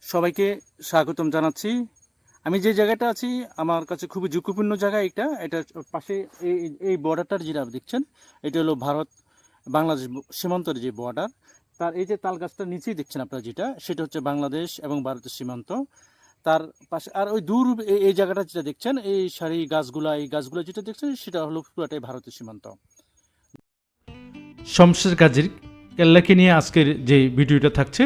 সবাইকে স্বাগতম জানাচ্ছি। আমি যে জায়গাটা আছি আমার কাছে খুবই ঝুঁকিপূর্ণ জায়গা এটা। এটার পাশে এই বর্ডারটার যেটা দেখছেন, এটা হলো ভারত বাংলাদেশ সীমান্তের যে বর্ডার। তার এই যে তাল গাছটার নিচেই দেখছেন আপনারা যেটা, সেটা হচ্ছে বাংলাদেশ এবং ভারতের সীমান্ত। তার পাশে আর ওই দূর এই জায়গাটা যেটা দেখছেন, এই সারি গাছগুলা, এই গাছগুলো যেটা দেখছেন সেটা হলো পুরাটাই ভারতের সীমান্ত। শমশের গাজীর কেল্লাকে নিয়ে আজকের যে ভিডিওটা থাকছে,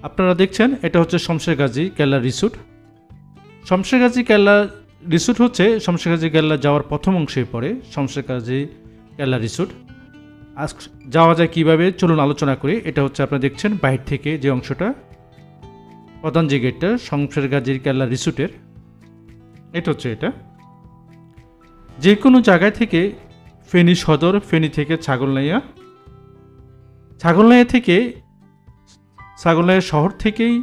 আপনারা দেখছেন এটা হচ্ছে শমশের গাজী কেল্লা রিসোর্ট। শমশের গাজী কেল্লা রিসোর্ট হচ্ছে শমশের গাজী কেল্লা যাওয়ার প্রথম অংশে পড়ে শমশের গাজী কেল্লা রিসোর্ট। আজ যাওয়া যায় কীভাবে চলুন আলোচনা করি। এটা হচ্ছে আপনারা দেখছেন বাহির থেকে যে অংশটা, প্রধান যে গেটটা শমশের গাজীর কেল্লা রিসোর্টের, এটা হচ্ছে এটা। যে কোনো জায়গায় থেকে ফেনী সদর, ফেনী থেকে ছাগলনাইয়া থেকে ছাগলনাইয়া শহর থেকেই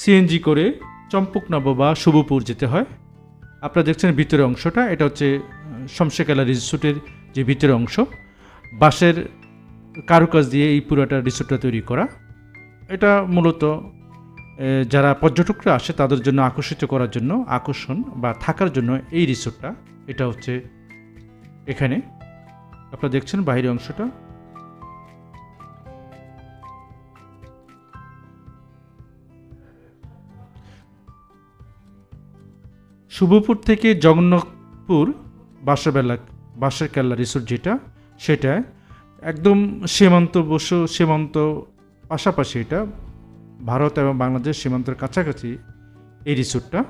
সিএনজি করে চম্পকনগর বা শুভপুর যেতে হয়। আপনারা দেখছেন ভিতরের অংশটা, এটা হচ্ছে শমশের কেল্লা রিসোর্টের যে ভিতরের অংশ। বাঁশের কারুকাজ দিয়ে এই পুরোটা রিসোর্টটা তৈরি করা। এটা মূলত যারা পর্যটকরা আসে তাদের জন্য আকর্ষিত করার জন্য, আকর্ষণ বা থাকার জন্য এই রিসোর্টটা। এটা হচ্ছে এখানে আপনারা দেখছেন বাইরের অংশটা। শুভপুর থেকে জগন্নাথপুর বাঁশের কেল্লা রিসোর্ট যেটা, সেটা একদম সীমান্ত পাশাপাশি, এটা ভারত এবং বাংলাদেশ সীমান্তের কাছাকাছি এই রিসোর্টটা।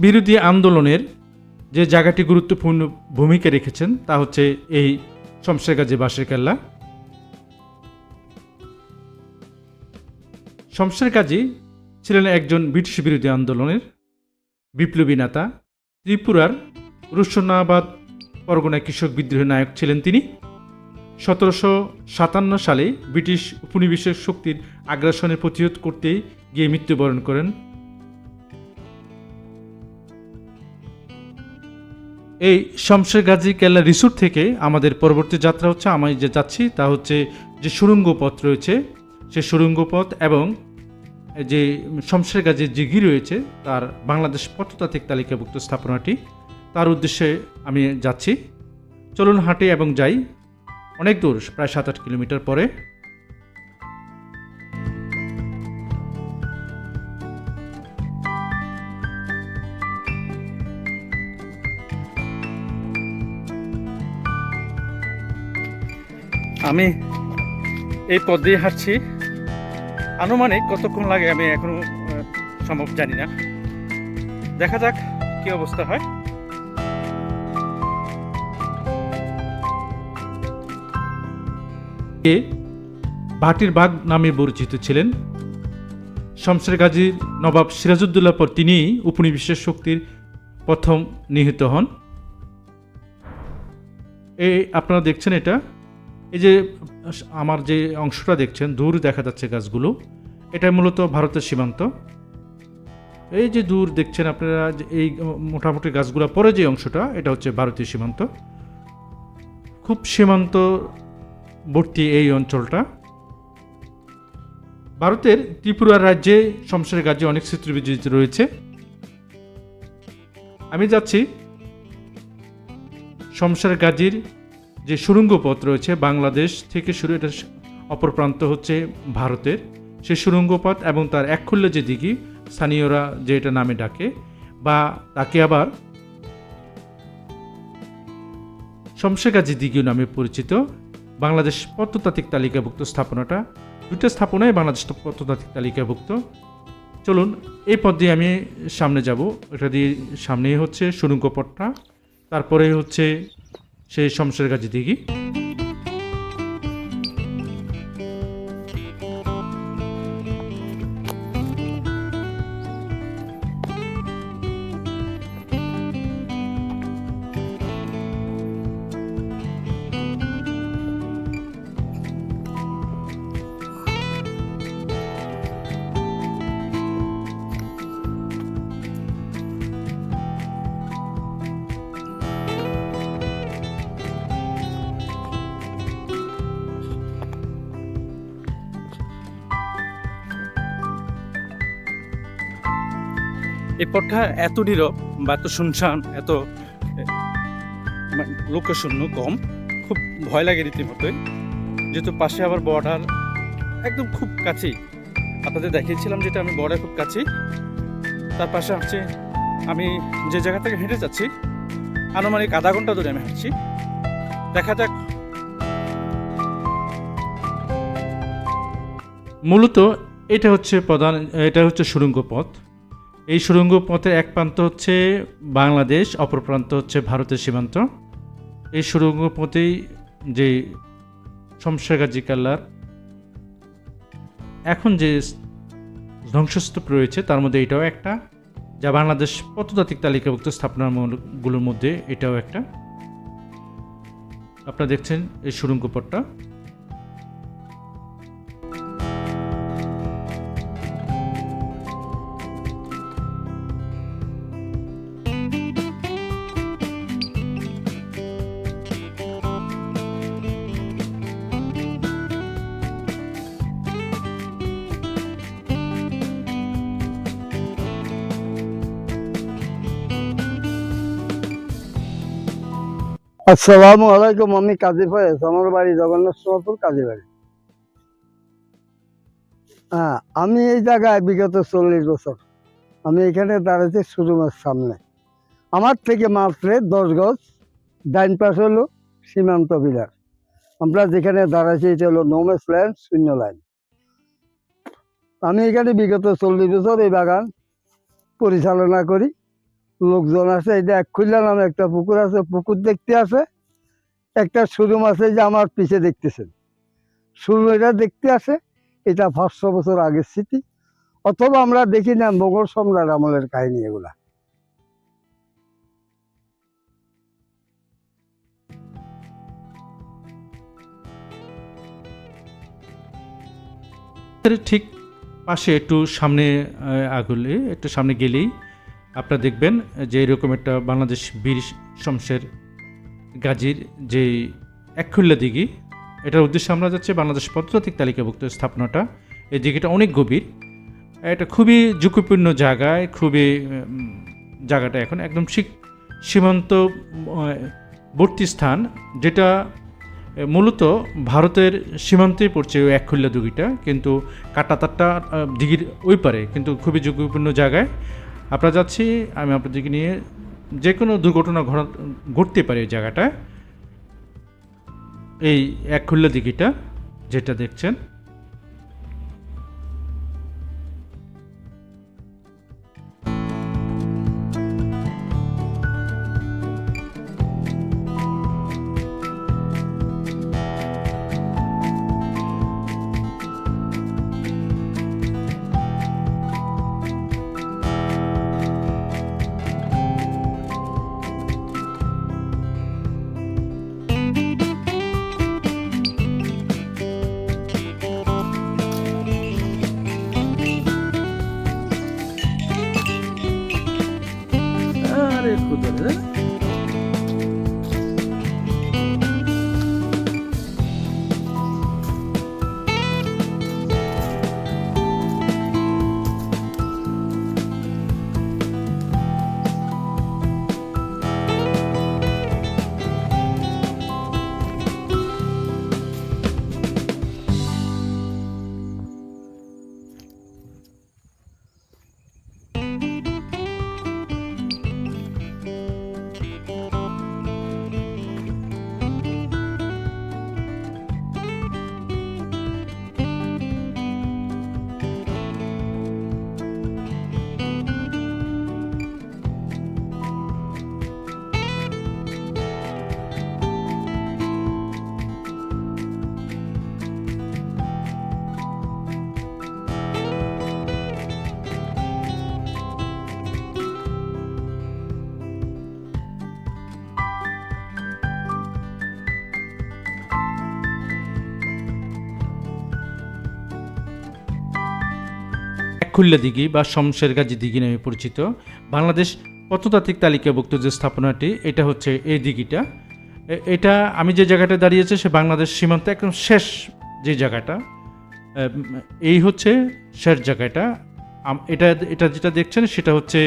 বিরোধী আন্দোলনের যে জায়গাটি গুরুত্বপূর্ণ ভূমিকা রেখেছেন তা হচ্ছে এই শমশের গাজী বাঁশের কেল্লা। শমশের গাজী ছিলেন একজন ব্রিটিশ বিরোধী আন্দোলনের বিপ্লবী নেতা। ত্রিপুরার রুশনাবাদ পরগনায় কৃষক বিদ্রোহের নায়ক ছিলেন তিনি। 1757 সালে ব্রিটিশ উপনিবেশিক শক্তির আগ্রাসনের প্রতিরোধ করতে গিয়ে মৃত্যুবরণ করেন। এই শমশের গাজী কেল্লা রিসোর্ট থেকে আমাদের পরবর্তী যাত্রা হচ্ছে, আমি যে যাচ্ছি তা হচ্ছে যে সুড়ঙ্গ পথ রয়েছে, সেই সুড়ঙ্গ পথ এবং যে শমশের গাজীর যে ঘি রয়েছে তার বাংলাদেশ প্রত্নতাত্ত্বিক তালিকাভুক্ত স্থাপনাটি, তার উদ্দেশ্যে আমি যাচ্ছি। চলুন হাঁটি এবং যাই। অনেক দূর, প্রায় 7-8 কিলোমিটার পরে। আমি এই পথ দিয়ে হাঁটছি। আনুমানিক কতক্ষণ লাগে আমি এখনো সম্ভব জানি না। দেখা যাক কি অবস্থা হয়। ভাটির বাঘ নামে পরিচিত ছিলেন শমশের গাজীর নবাব সিরাজউদ্দৌলার পর তিনি উপনিবেশের শক্তির প্রথম নিহত হন। এই আপনারা দেখছেন এটা, এই যে আমার যে অংশটা দেখছেন দূর দেখা যাচ্ছে গাছগুলো, এটা মূলত ভারতের সীমান্ত। এই যে দূর দেখছেন আপনারা, এই মোটামুটি গাছগুলো পরে যে অংশটা, এটা হচ্ছে ভারতীয় সীমান্ত। খুব সীমান্তবর্তী এই অঞ্চলটা। ভারতের ত্রিপুরা রাজ্যে শমশের গাজী অনেক স্মৃতি বিজড়িত রয়েছে। আমি যাচ্ছি শমশের গাজীর যে সুড়ঙ্গ পথ রয়েছে, বাংলাদেশ থেকে শুরু, এটা অপর প্রান্ত হচ্ছে ভারতের, সেই সুড়ঙ্গ পথ এবং তার এক খুল্লে যে দিঘি, স্থানীয়রা যে এটা নামে ডাকে বা তাকে আবার শমশের গাজী দিঘিও নামে পরিচিত। বাংলাদেশ প্রত্নতাত্ত্বিক তালিকাভুক্ত স্থাপনাটা, দুটো স্থাপনাই বাংলাদেশ প্রত্নতাত্ত্বিক তালিকাভুক্ত। চলুন এই পথ দিয়ে আমি সামনে যাব। এটা দিয়ে সামনেই হচ্ছে সুড়ঙ্গ পথটা। তারপরে হচ্ছে সেই শমশেরগাজী দিঘি। এই পথটা এত নীরব বা এত শুনশান, এত লোকশূন্য, কম, খুব ভয় লাগে রীতিমতোই। যেহেতু পাশে আবার বর্ডার একদম খুব কাছেই, আপনাদের দেখিয়েছিলাম যেটা আমি বর্ডার খুব কাছেই। তার পাশে হচ্ছে আমি যে জায়গা থেকে হেঁটে যাচ্ছি, আনুমানিক আধা ঘন্টা ধরে আমি হাঁটছি। দেখা যাক। মূলত এটা হচ্ছে সুড়ঙ্গ পথ। এই সুড়ঙ্গ পথের এক প্রান্ত হচ্ছে বাংলাদেশ, অপর প্রান্ত হচ্ছে ভারতের সীমান্ত। এই সুড়ঙ্গ পথেই যে শমশেরগাজী কেল্লার এখন যে ধ্বংসস্তূপ রয়েছে তার মধ্যে এটাও একটা, যা বাংলাদেশ প্রত্নতাত্ত্বিক তালিকাভুক্ত স্থাপনাগুলোর মধ্যে এটাও একটা। আপনারা দেখছেন এই সুড়ঙ্গ পথটা। আসসালামু আলাইকুম। আমি কাজী ফয়েজ, আমার বাড়ি জগন্নাথ সোহাপুর কাজী বাড়ি। হ্যাঁ, আমি এই জায়গায় বিগত 40 বছর আমি এখানে দাঁড়াচ্ছি শোরুমের সামনে। আমার থেকে মাত্র 10 গজ ডাইন পাশ হলো সীমান্ত পিলার। আমরা যেখানে দাঁড়াচ্ছি এটা হলো নোম্যান্স ল্যান্ড, শূন্য লাইন। আমি এখানে বিগত 40 বছর এই বাগান পরিচালনা করি। লোকজন আছে, এটা একখুল্লা নামে একটা পুকুর আছে, পুকুর দেখতে আছে। একটা শোরুম আছে যে আমার পিছে দেখতেছেন, শোরুম এটা দেখতে আসে। এটা 500 বছর আগের স্মৃতি, অথবা আমরা দেখি না মোগল সম্রাট আমলের কাহিনী এগুলা। এর ঠিক পাশে একটু সামনে একটু সামনে গেলেই আপনারা দেখবেন যে এরকম একটা বাংলাদেশ বীর শমশের গাজীর যে একখুল্লা দিঘি, এটার উদ্দেশ্যে আমরা যাচ্ছি বাংলাদেশ প্রত্নতাত্ত্বিক তালিকাভুক্ত স্থাপনাটা। এই দিঘিটা অনেক গভীর, এটা খুবই ঝুঁকিপূর্ণ জায়গায়, জায়গাটা এখন একদম সীমান্তবর্তী স্থান, যেটা মূলত ভারতের সীমান্তেই পড়ছে ওই একখুল্লা দিঘিটা, কিন্তু কাটাতারটা দিঘির ওই পারে, কিন্তু খুবই ঝুঁকিপূর্ণ জায়গায় আমরা যাচ্ছি। আমি আপনাদেরকে নিয়ে যে কোনো দুর্ঘটনা ঘটতে পারে এই জায়গাটায়। এই একখুল্লা দিঘিটা যেটা দেখছেন, একখুল্লা দিঘি বা শমশেরগাজী দিঘি নামে পরিচিত। বাংলাদেশ প্রত্নতাত্ত্বিক তালিকাভুক্ত যে স্থাপনাটি, এটা হচ্ছে এই দিঘিটা। এটা আমি যে জায়গাটা দাঁড়িয়েছে সে বাংলাদেশ সীমান্ত একদম শেষ যে জায়গাটা, এই হচ্ছে শেষ জায়গাটা। এটা এটা যেটা দেখছেন সেটা হচ্ছে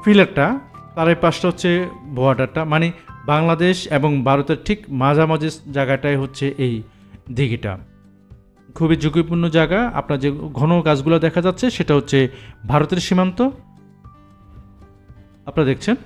ফিলারটা, তার এই পাশটা হচ্ছে বর্ডারটা, মানে বাংলাদেশ এবং ভারতের ঠিক মাঝামাঝি জায়গাটাই হচ্ছে এই দিঘিটা। খুবই ঝুঁকিপূর্ণ জায়গা। আপনার যে ঘন গাছগুলো দেখা যাচ্ছে সেটা হচ্ছে ভারতের সীমান্ত, আপনারা দেখছেন।